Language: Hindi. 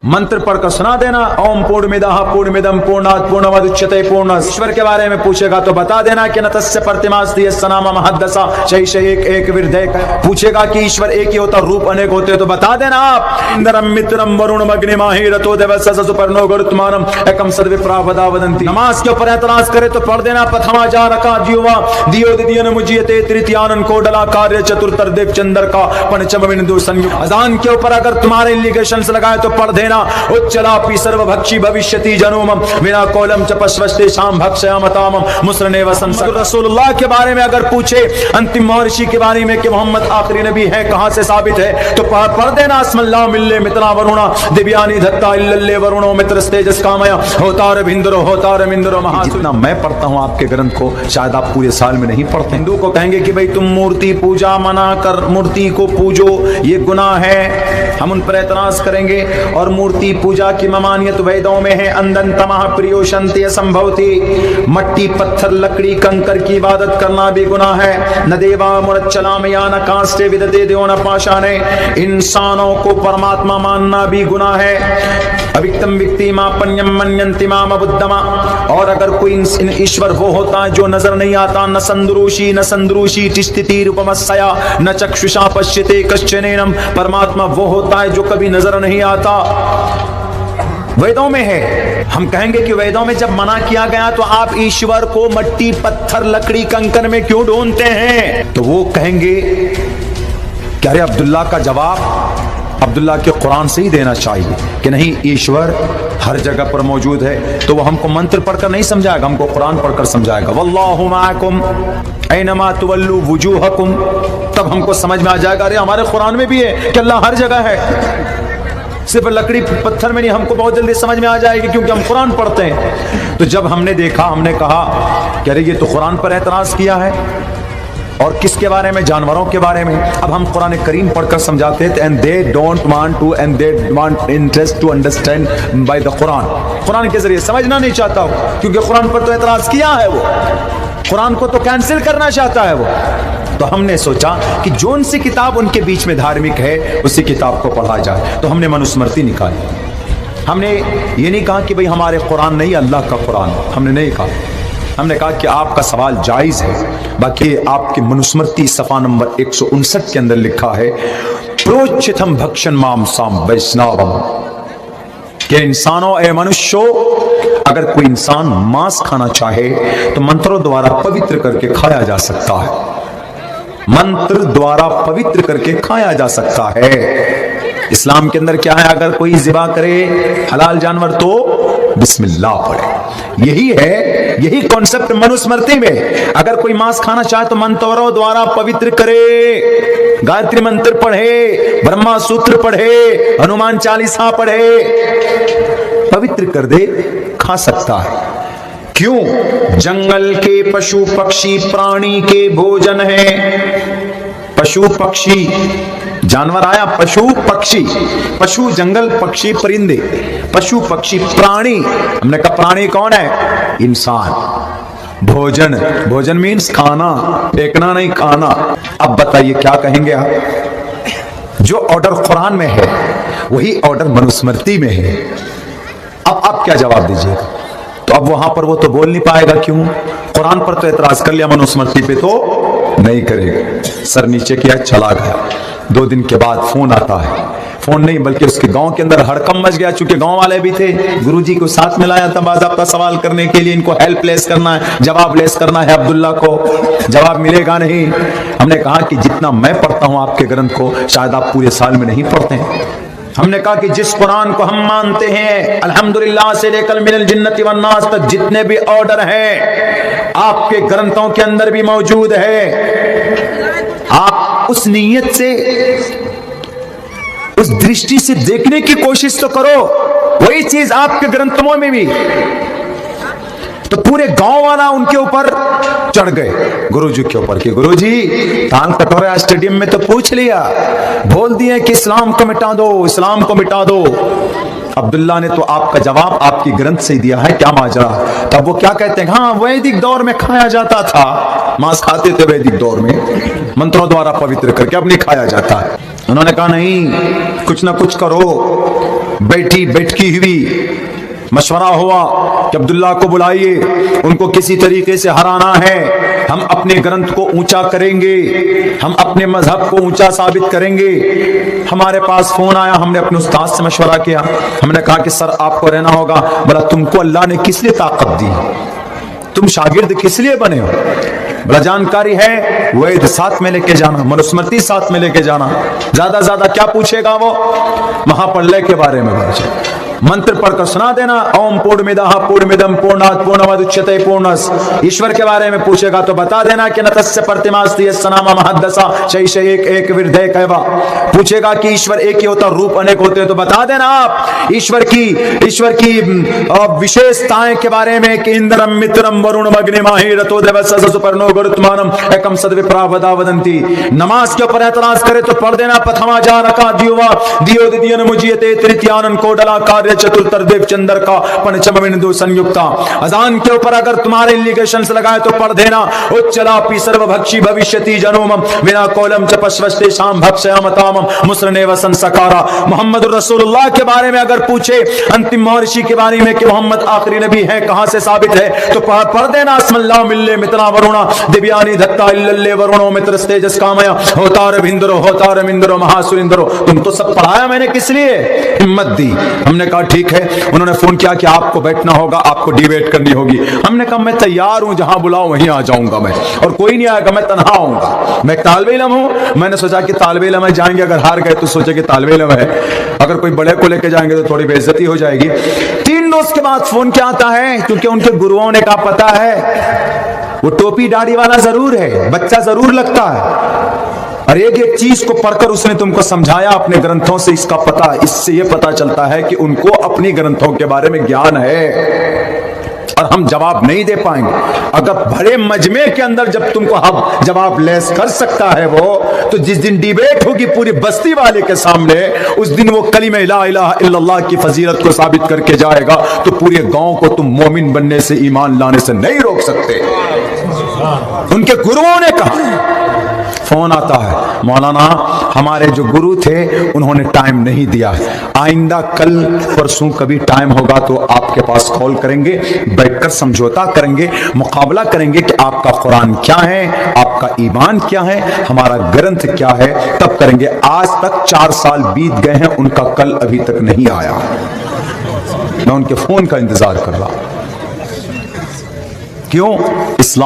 मंत्र पढ़कर सुना देना, ओम पूर्णमिदः पूर्णमिदं पूर्णात् पूर्णमुदच्यते पूर्ण। ईश्वर के बारे में पूछेगा तो बता देना कि न तस्य प्रतिमास्ति यस्य नाम महद्दशा शैष एक विरधेक। पूछेगा कि ईश्वर एक ही होता, रूप अनेक होते, तो बता देना आप इंद्रम मित्रम वरुणम अग्निमाहि रतो देवस्य सुपर्णो गरुत्मानम एकम सद्विप्रा वदा वदन्ति। नमाज के ऊपर एतराज करे तो पढ़ देना प्रथमा जारका जीवा दियो दियन मुजियते तृतीयानन कोडला कार्य चतुर्थर देव चंद्र का पंचम बिंदु संयुक्त। अजान के ऊपर अगर तुम्हारे इंडिकेशंस लगाए तो पढ़ देना उच्चलापि सर्वभक्षी भविष्यति जनोमम विना कोलम च पश्वस्ते शाम भक्षयामतामम मुस्रने वसन। रसूलुल्लाह के बारे में अगर पूछे, अंतिम महर्षि के बारे में कि मोहम्मद आखिरी नबी है, कहां से साबित है, तो पढ़ देना अस्मल्लाह मिल्ले मित्रा वरुणा दिव्यानि धत्ता इल्लल्ले वरुणो मित्रस्तेजस कामया होतार भिंदरो होतार मिंदरो महा। जितना मैं पढ़ता हूं आपके ग्रंथ को शायद आप पूरे साल में नहीं पढ़ते। हिंदू को कहेंगे कि भाई तुम मूर्ति पूजा मना कर, मूर्ति को पूजो, ये गुनाह है, हम उन पर एतराज करेंगे। और मूर्ति पूजा की ममानियत वेदों में है, अंदंतमः प्रियोशंति असंभवति। मट्टी पत्थर लकड़ी कंकर की इबादत करना भी गुनाह है। न देवा मुरच्चलाम या न कांस्ते विदते देव न पाषाणे। इंसानों को परमात्मा मानना भी गुनाह है। अविक्तम विक्ति मापन्यम मन्यन्ति माम बुद्धमा। और अगर कोई ईश्वर वो होता है जो नजर नहीं आता, न संदरूषी न संदरूषी तिष्ठिति रूपमस्या न चक्षुषा पश्यते कश्चनेनम। परमात्मा वो होता है जो कभी नजर नहीं आता, वेदों में है। हम कहेंगे कि वेदों में जब मना किया गया तो आप ईश्वर को मट्टी पत्थर लकड़ी कंकन में क्यों ढूंढते हैं? तो वो कहेंगे क्या रे अब्दुल्ला का जवाब अब्दुल्ला के कुरान से ही देना चाहिए कि नहीं, ईश्वर हर जगह पर मौजूद है। तो वो हमको मंत्र पढ़कर नहीं समझाएगा, हमको कुरान पढ़कर समझाएगा। वल्लाहु माअकुम ऐनमा तुवल्लू वुजूहकुम। तब हमको समझ में आ जाएगा अरे हमारे कुरान में भी है कि अल्लाह हर जगह है, सिर्फ लकड़ी पत्थर में नहीं। हमको बहुत जल्दी समझ में आ जाएगी क्योंकि हम कुरान पढ़ते हैं। तो जब हमने देखा, हमने कहा कि अरे ये तो कुरान पर एतराज किया है। और किसके बारे में? जानवरों के बारे में। अब हम कुरान करीम पढ़कर समझाते हैं and they don't want to and they want interest to understand by the Quran. Quran के जरिए समझना नहीं चाहता हो क्योंकि कुरान पर तो एतराज किया है, वो कुरान को तो कैंसिल करना चाहता है वो। तो हमने सोचा कि जोन सी किताब उनके बीच में धार्मिक है उसी किताब को पढ़ा जाए। तो हमने मनुस्मृति निकाली। हमने ये नहीं कहा कि भाई हमारे कुरान नहीं, अल्लाह का कुरान, हमने नहीं कहा। हमने कहा कि आपका सवाल जायज है। बाकी आपकी मनुस्मृति सफा नंबर 159 के अंदर लिखा है प्रोचितम भक्षण मांसाम वैष्णवम, कि इंसानों ए मनुष्यो, अगर कोई इंसान मांस खाना चाहे तो मंत्रों द्वारा पवित्र करके खाया जा सकता है। मंत्र द्वारा पवित्र करके खाया जा सकता है। इस्लाम के अंदर क्या है, अगर कोई ज़िबा करे हलाल जानवर तो बिस्मिल्लाह पढ़े। यही है, यही कॉन्सेप्ट मनुस्मृति में। अगर कोई मांस खाना चाहे तो मंत्रों द्वारा पवित्र करे, गायत्री मंत्र पढ़े, ब्रह्मा सूत्र पढ़े, हनुमान चालीसा पढ़े, पवित्र कर दे, खा सकता है। क्यों? जंगल के पशु पक्षी प्राणी के भोजन है। पशु पक्षी, जानवर आया, पशु पक्षी, पशु जंगल, पक्षी परिंदे, पशु पक्षी प्राणी। हमने कहा प्राणी कौन है? इंसान। भोजन, भोजन मीन्स खाना, फेंकना नहीं, खाना। अब बताइए क्या कहेंगे आप? जो ऑर्डर कुरान में है वही ऑर्डर मनुस्मृति में है। अब आप क्या जवाब दीजिएगा? तो अब वहां पर वो तो बोल नहीं पाएगा। क्यों? कुरान पर तो एतराज कर लिया, मनुस्मृति पे तो नहीं करेगा। सर नीचे किया, चला गया। 2 दिन के बाद फोन आता है, फोन नहीं बल्कि उसके गांव के अंदर हड़कंप मच गया। चूंकि गांव वाले भी थे, गुरुजी को साथ में लाया था बाज़ाब्ता सवाल करने के लिए। इनको हेल्प लेस करना है, जवाब लेस करना है। अब्दुल्ला को जवाब मिलेगा नहीं। हमने कहा कि जितना मैं पढ़ता हूं आपके ग्रंथ को शायद आप पूरे साल में नहीं पढ़ते हैं। हमने कहा कि जिस कुरान को हम मानते हैं अल्हम्दुलिल्लाह से लेकर मिनल जिन्नति वन नास तक जितने भी ऑर्डर हैं आपके ग्रंथों के अंदर भी मौजूद है। आप उस नीयत से, उस दृष्टि से देखने की कोशिश तो करो, वही चीज आपके ग्रंथों में भी। तो पूरे गांव वाला उनके ऊपर चढ़ गए, गुरुजी के ऊपर कि गुरुजी तान कटोरा स्टेडियम में तो पूछ लिया, बोल दिए कि इस्लाम को मिटा दो, इस्लाम को मिटा दो। अब्दुल्ला ने तो आपका जवाब आपकी ग्रंथ से दिया है, क्या माजरा? तब वो क्या कहते हैं? हाँ, वैदिक दौर में खाया जाता था, मांस खाते थे वैदिक दौर में, मंत्रों द्वारा पवित्र करके, अब नहीं खाया जाता है। उन्होंने कहा नहीं, कुछ ना कुछ करो, बैठकी हुई, मशवरा हुआ कि अब्दुल्ला को बुलाइए, उनको किसी तरीके से हराना है, हम अपने ग्रंथ को ऊंचा करेंगे, हम अपने मजहब को ऊंचा साबित करेंगे। हमारे पास फोन आया, हमने अपने उस्ताद से मशवरा किया, हमने कहा कि सर आपको रहना होगा। बोला तुमको अल्लाह ने किस लिए ताकत दी, तुम शागिर्द किस लिए बने हो? बोला जानकारी है, वेद साथ में लेके जाना, मनुस्मृति साथ में लेके जाना। ज्यादा क्या पूछेगा वो? महाप्रलय के बारे में पूछे, मंत्र पढ़कर सुना देना, ओम पूर्णमिदः पूर्णमिदं पूर्णात् पूर्णमुदच्यते पूर्णस्य। ईश्वर के बारे में पूछेगा तो बता देना कि न तस्य प्रतिमास्ति यस्य नाम महद्दसा शैष एक विरधे कहवा। पूछेगा कि ईश्वर एक ही होता, रूप अनेक होते हैं, तो बता देना आप ईश्वर की विशेषताएं के बारे में कि इंद्रम मित्रम वरुण अग्निमाहि रतो देवस्य सुपर्णो गुरुत्मानम एकम सद्विप्रा वदा वदन्ति। नमाज के ऊपर एतराज करे तो पढ़ देना प्रथमा जानका दियोवा दियो दियन मुजियते तृतीयानन कोडला कार्य चतुर्थर देव चंद्र का पंचम बिंदु संयुक्ता। अजान के ऊपर अगर तुम्हारे इलिगेशंस लगाए तो पढ़ देना उच्चलापि सर्वभक्षी भविष्यति जनोमम विना कोलम च पश्वस्ते शाम भक्षयामतामम मुस्रने वसन सकारा। मोहम्मद रसूलुल्लाह के बारे में अगर पूछे, अंतिम महर्षि के बारे में कि मोहम्मद आखिरी नबी है, कहां से साबित है, तो पढ़ देना अस्मल्लाह मिल्ले मितना वरुणा दिव्यानि धत्ता इल्लल्ले वरुणो मित्र तेजस कामया होतार भिंदरो होतार मिंदरो महासुरिंदरो। तुम तो सब पढ़ाया मैंने, किस लिए? हिम्मत दी। हमने कहा ठीक है। उन्होंने फोन किया कि आपको बैठना होगा, आपको डिबेट करनी होगी। हमने कहा मैं तैयार हूं, जहां बुलाओ वहीं आ जाऊंगा मैं, और कोई नहीं आएगा, मैं तन्हा आऊंगा। मैं तालिब इल्म हूं। मैंने सोचा कि तालिब इल्म जाएंगे, अगर हार गए तो सोचे कि तालिब इल्म है, अगर कोई बड़े को लेके जाएंगे तो थोड़ी बेइज्जती हो जाएगी। 3 रोज के बाद फोन क्या आता है, क्योंकि उनके गुरुओं ने कहा पता है वो टोपी दाढ़ी वाला जरूर है, बच्चा जरूर लगता है, और एक चीज को पढ़कर उसने तुमको समझाया अपने ग्रंथों से, इसका पता, इससे यह पता चलता है कि उनको अपनी ग्रंथों के बारे में ज्ञान है, और हम जवाब नहीं दे पाएंगे। अगर बड़े मजमे के अंदर जब तुमको हम जवाब लेस कर सकता है वो, तो जिस दिन डिबेट होगी पूरी बस्ती वाले के सामने, उस दिन वो कलिमा ला इलाहा इल्लल्लाह की फजीलत को साबित करके जाएगा, तो पूरे गांव को तुम मोमिन बनने से, ईमान लाने से नहीं रोक सकते। उनके गुरुओं ने कहा। फोन आता है, मौलाना हमारे जो गुरु थे उन्होंने टाइम नहीं दिया, आइंदा कल परसों कभी टाइम होगा तो आपके पास कॉल करेंगे, बैठकर समझौता करेंगे, मुकाबला करेंगे कि आपका कुरान क्या है, आपका ईमान क्या है, हमारा ग्रंथ क्या है, तब करेंगे। आज तक 4 साल बीत गए हैं, उनका कल अभी तक नहीं आया। मैं उनके फोन का इंतजार कर रहा। क्यों? इस्लाम